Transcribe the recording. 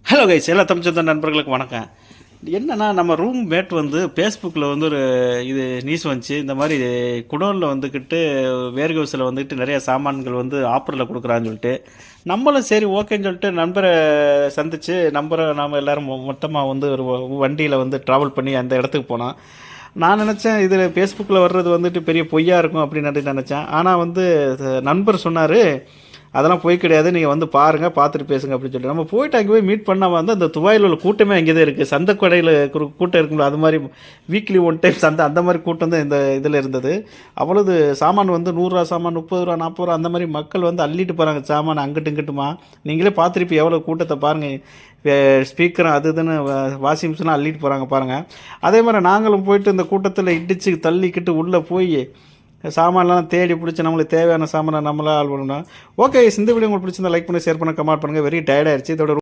Hello guys, எல்லா தமிழ்ச்சந்த நண்பர்களுக்கு வணக்கம். என்னன்னா, நம்ம ரூம் மேட் வந்து ஃபேஸ்புக்கில் வந்து ஒரு இது நியூஸ் வந்துச்சு. இந்த மாதிரி குடோனில் வந்துக்கிட்டு வேர்ஹவுஸில் வந்துக்கிட்டு நிறைய சாமான்கள் வந்து ஆஃபரில் கொடுக்குறான்னு சொல்லிட்டு, நம்மளும் சரி ஓகேன்னு சொல்லிட்டு நண்பரை சந்தித்து நாம் எல்லோரும் மொத்தமாக வந்து ஒரு வண்டியில் வந்து ட்ராவல் பண்ணி அந்த இடத்துக்கு போனோம். நான் நினச்சேன் இதில் ஃபேஸ்புக்கில் வர்றது வந்துட்டு பெரிய பொய்யா இருக்கும் அப்படின்னு நினச்சேன். ஆனால் வந்து நண்பர் சொன்னார், அதெல்லாம் போய் கிடையாது, நீங்கள் வந்து பாருங்கள், பார்த்துட்டு பேசுங்க அப்படின்னு சொல்லிட்டு நம்ம போயிட்டு அங்கே போய் மீட் பண்ணால் வந்து அந்த துபாயில் உள்ள கூட்டமே அங்கே தான் இருக்குது. சந்தை கடையில் கூட்டம் இருக்குங்களா, அது மாதிரி வீக்லி ஒன் டைம் சந்தை, அந்த மாதிரி கூட்டம் தான் இந்த இதில் இருந்தது. அவ்வளவு சாமான் வந்து 100 ரூபா சாமான், 30 ரூபா, 40 ரூபா, அந்த மாதிரி மக்கள் வந்து அள்ளிட்டு போகிறாங்க சாமான் அங்கிட்டு இங்கிட்டுமா. நீங்களே பார்த்துருப்பீங்க எவ்வளோ கூட்டத்தை பாருங்கள். ஸ்பீக்கர் அது இதுன்னு வாஷிங் மிஷின்லாம் அள்ளிட்டு போகிறாங்க பாருங்கள். அதே மாதிரி நாங்களும் போயிட்டு இந்த கூட்டத்தில் இடித்து தள்ளிக்கிட்டு உள்ளே போய் சாமான்லாம் தேடி பிடிச்சி நம்மளுக்கு தேவையான சாமானை நம்மளாக ஆள் பண்ணணும். ஓகே, இந்த வீடியோ உங்களுக்கு பிடிச்சிருந்தா லைக் பண்ணி ஷேர் பண்ண கமெண்ட் பண்ணுங்கள். வெரி டயர்ட் ஆயிடுச்சு இதோட